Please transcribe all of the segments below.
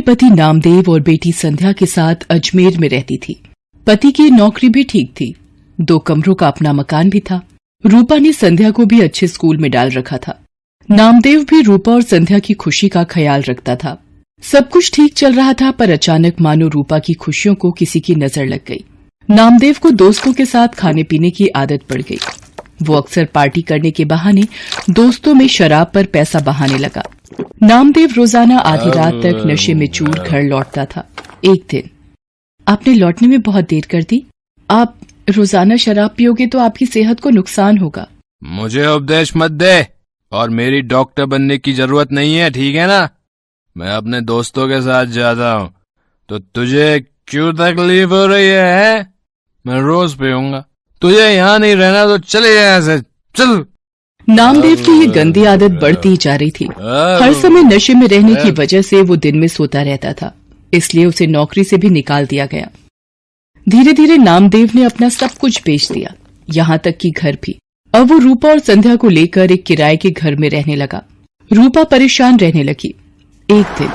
पति नामदेव और बेटी संध्या के साथ अजमेर में रहती थी। पति की नौकरी भी ठीक थी, 2 कमरों का अपना मकान भी था। रूपा ने संध्या को भी अच्छे स्कूल में डाल रखा था। नामदेव भी रूपा और संध्या की खुशी का ख्याल रखता था। सब कुछ ठीक चल रहा था, पर अचानक मानो रूपा की खुशियों को किसी की नजर लग गई। नामदेव को दोस्तों के साथ खाने पीने की आदत पड़ गई। वो अक्सर पार्टी करने के बहाने दोस्तों में शराब पर पैसा बहाने लगा। नामदेव रोजाना आधी रात तक नशे में चूर घर लौटता था। एक दिन, आपने लौटने में बहुत देर कर दी। आप रोजाना शराब पियोगे तो आपकी सेहत को नुकसान होगा। मुझे उपदेश मत दे, और मेरी डॉक्टर बनने की जरूरत नहीं है, ठीक है ना? मैं अपने दोस्तों के साथ जाता हूँ, तो तुझे क्यों तकलीफ हो रही है? मैं रोज पीऊंगा। तुझे यहाँ नहीं रहना तो चले जा यहाँ से, चल। नामदेव की ये गंदी आदत बढ़ती जा रही थी। हर समय नशे में रहने की वजह से वो दिन में सोता रहता था, इसलिए उसे नौकरी से भी निकाल दिया गया। धीरे धीरे नामदेव ने अपना सब कुछ बेच दिया, यहाँ तक कि घर भी। अब वो रूपा और संध्या को लेकर एक किराए के घर में रहने लगा। रूपा परेशान रहने लगी। एक दिन,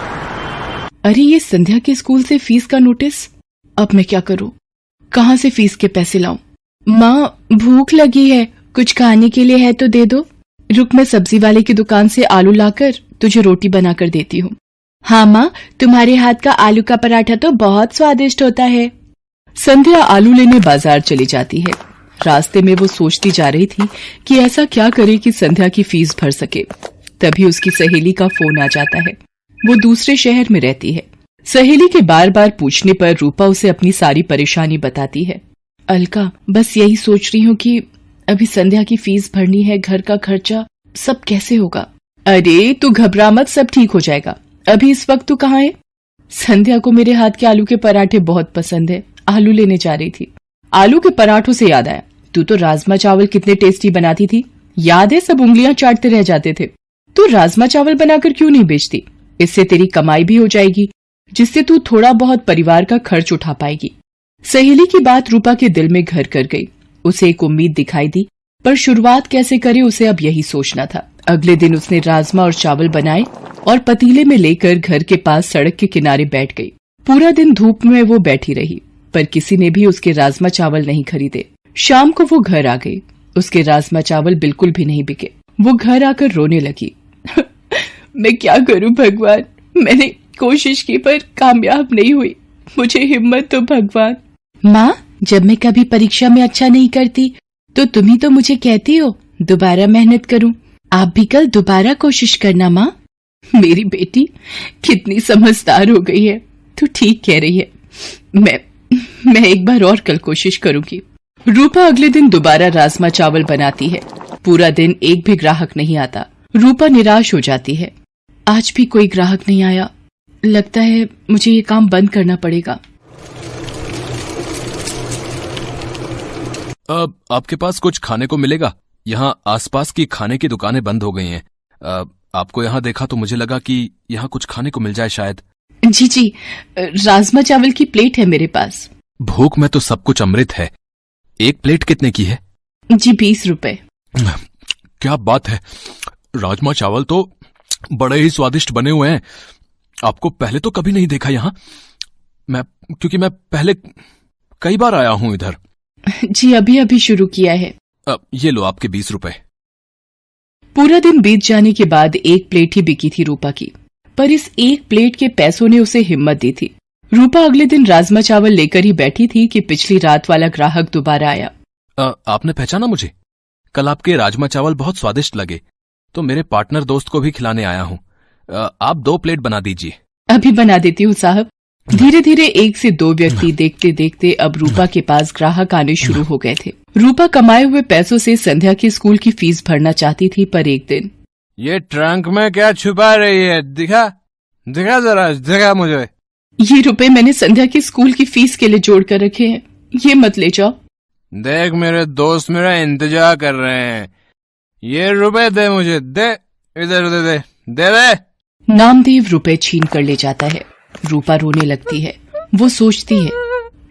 अरे ये संध्या के स्कूल से फीस का नोटिस। अब मैं क्या करूं? कहाँ से फीस के पैसे लाऊं? माँ, भूख लगी है, कुछ खाने के लिए है तो दे दो। रुक, मैं सब्जी वाले की दुकान से आलू लाकर तुझे रोटी बनाकर देती हूँ। हाँ माँ, तुम्हारे हाथ का आलू का पराठा तो बहुत स्वादिष्ट होता है। संध्या आलू लेने बाजार चली जाती है। रास्ते में वो सोचती जा रही थी कि ऐसा क्या करे कि संध्या की फीस भर सके। तभी उसकी सहेली का फोन आ जाता है। वो दूसरे शहर में रहती है। सहेली के बार बार पूछने पर रूपा उसे अपनी सारी परेशानी बताती है। अलका, बस यही सोच रही हूँ कि अभी संध्या की फीस भरनी है, घर का खर्चा, सब कैसे होगा। अरे तू घबरा मत, सब ठीक हो जाएगा। अभी इस वक्त तू कहाँ है? संध्या को मेरे हाथ के आलू के पराठे बहुत पसंद है, आलू लेने जा रही थी। आलू के पराठों से याद आया, तू तो राजमा चावल कितने टेस्टी बनाती थी, याद है? सब उंगलियां चाटते रह जाते थे। तू राजमा चावल बनाकर क्यों नहीं बेचती? इससे तेरी कमाई भी हो जाएगी, जिससे तू थोड़ा बहुत परिवार का खर्च उठा पाएगी। सहेली की बात रूपा के दिल में घर कर गई। उसे एक उम्मीद दिखाई दी, पर शुरुआत कैसे करे उसे अब यही सोचना था। अगले दिन उसने राजमा और चावल बनाए और पतीले में लेकर घर के पास सड़क के किनारे बैठ गई। पूरा दिन धूप में वो बैठी रही, पर किसी ने भी उसके राजमा चावल नहीं खरीदे। शाम को वो घर आ गई। उसके राजमा चावल बिल्कुल भी नहीं बिके। वो घर आकर रोने लगी। मैं क्या करूं भगवान, मैंने कोशिश की पर कामयाब नहीं हुई, मुझे हिम्मत दो भगवान। माँ, जब मैं कभी परीक्षा में अच्छा नहीं करती तो तुम ही तो मुझे कहती हो दोबारा मेहनत करूं। आप भी कल दोबारा कोशिश करना माँ। मेरी बेटी कितनी समझदार हो गई है, तू ठीक कह रही है। मैं एक बार और कल कोशिश करूंगी। रूपा अगले दिन दोबारा राजमा चावल बनाती है। पूरा दिन एक भी ग्राहक नहीं आता। रूपा निराश हो जाती है। आज भी कोई ग्राहक नहीं आया, लगता है मुझे ये काम बंद करना पड़ेगा। अब आपके पास कुछ खाने को मिलेगा? यहाँ आसपास की खाने की दुकानें बंद हो गई हैं। आपको यहाँ देखा तो मुझे लगा कि यहाँ कुछ खाने को मिल जाए शायद। जी, राजमा चावल की प्लेट है मेरे पास। भूख में तो सब कुछ अमृत है। एक प्लेट कितने की है? जी 20 रुपए। क्या बात है, राजमा चावल तो बड़े ही स्वादिष्ट बने हुए हैं। आपको पहले तो कभी नहीं देखा यहाँ, क्योंकि मैं पहले कई बार आया हूँ इधर। जी अभी शुरू किया है। ये लो आपके 20 रुपए। पूरा दिन बीत जाने के बाद एक प्लेट ही बिकी थी रूपा की, पर इस एक प्लेट के पैसों ने उसे हिम्मत दी थी। रूपा अगले दिन राजमा चावल लेकर ही बैठी थी कि पिछली रात वाला ग्राहक दोबारा आया। आपने पहचाना मुझे? कल आपके राजमा चावल बहुत स्वादिष्ट लगे, तो मेरे पार्टनर दोस्त को भी खिलाने आया हूँ। आप 2 प्लेट बना दीजिए। अभी बना देती हूँ साहब। धीरे धीरे 1 से 2 व्यक्ति देखते देखते अब रूपा के पास ग्राहक आने शुरू हो गए थे। रूपा कमाए हुए पैसों से संध्या की स्कूल की फीस भरना चाहती थी, पर एक दिन, ये ट्रंक में क्या छुपा रही है? दिखा जरा, दिखा मुझे। ये रुपए मैंने संध्या की स्कूल की फीस के लिए जोड़ कर रखे हैं, ये मत ले जाओ। देख, मेरे दोस्त मेरा इंतजार कर रहे हैं। ये रुपए दे मुझे, दे, इधर दे। नामदेव रुपए छीन कर ले जाता है। रूपा रोने लगती है। वो सोचती है,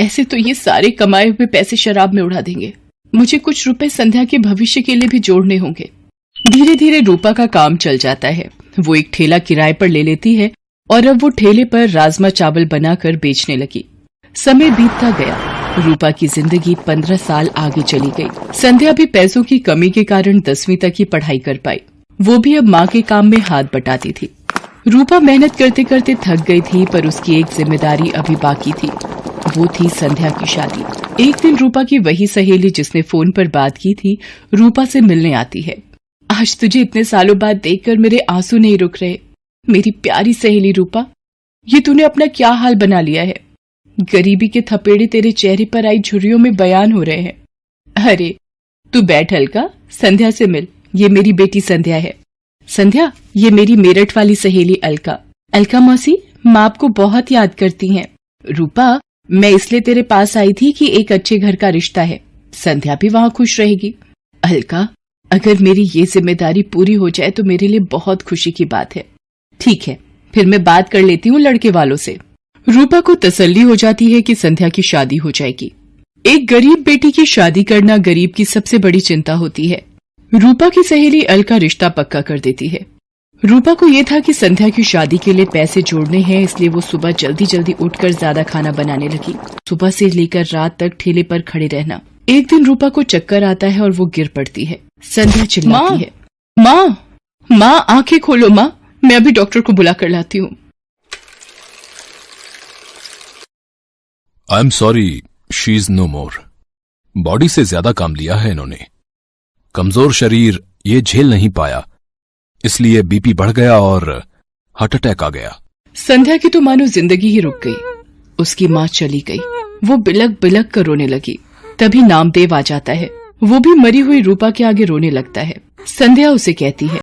ऐसे तो ये सारे कमाए हुए पैसे शराब में उड़ा देंगे, मुझे कुछ रुपए संध्या के भविष्य के लिए भी जोड़ने होंगे। धीरे धीरे रूपा का काम चल जाता है। वो एक ठेला किराए पर ले लेती है और अब वो ठेले पर राजमा चावल बनाकर बेचने लगी। समय बीतता गया। रूपा की जिंदगी 15 साल आगे चली गई। संध्या भी पैसों की कमी के कारण 10वीं तक की पढ़ाई कर पाई। वो भी अब माँ के काम में हाथ बटाती थी। रूपा मेहनत करते करते थक गई थी, पर उसकी एक जिम्मेदारी अभी बाकी थी। वो थी संध्या की शादी। एक दिन रूपा की वही सहेली जिसने फोन पर बात की थी, रूपा से मिलने आती है। आज तुझे इतने सालों बाद देखकर मेरे आंसू नहीं रुक रहे। मेरी प्यारी सहेली रूपा, ये तूने अपना क्या हाल बना लिया है। गरीबी के थपेड़े तेरे चेहरे पर आई झुर्रियों में बयान हो रहे हैं। अरे तू बैठ अलका, संध्या से मिल। ये मेरी बेटी संध्या है। संध्या, ये मेरी मेरठ वाली सहेली अलका। अलका मौसी, माँ आपको बहुत याद करती हैं। रूपा, मैं इसलिए तेरे पास आई थी कि एक अच्छे घर का रिश्ता है। संध्या भी वहाँ खुश रहेगी। अलका, अगर मेरी ये जिम्मेदारी पूरी हो जाए तो मेरे लिए बहुत खुशी की बात है। ठीक है, फिर मैं बात कर लेती हूँ लड़के वालों से। रूपा को तसल्ली हो जाती है कि संध्या की शादी हो जाएगी। एक गरीब बेटी की शादी करना गरीब की सबसे बड़ी चिंता होती है। रूपा की सहेली अलका रिश्ता पक्का कर देती है। रूपा को ये था कि संध्या की शादी के लिए पैसे जोड़ने हैं, इसलिए वो सुबह जल्दी जल्दी उठकर ज्यादा खाना बनाने लगी। सुबह से लेकर रात तक ठेले पर खड़े रहना। एक दिन रूपा को चक्कर आता है और वो गिर पड़ती है। संध्या चिल्लाती है, माँ, माँ आंखें खोलो माँ, मैं अभी डॉक्टर को बुला कर लाती हूँ। I am sorry, she is no more. Body से ज्यादा काम लिया है इन्होंने। कमजोर शरीर ये झेल नहीं पाया, इसलिए बीपी बढ़ गया और हार्ट अटैक आ गया। संध्या की तो मानो जिंदगी ही रुक गई। उसकी माँ चली गई। वो बिलक बिलक कर रोने लगी। तभी नामदेव आ जाता है। वो भी मरी हुई रूपा के आगे रोने लगता है। संध्या उसे कहती है,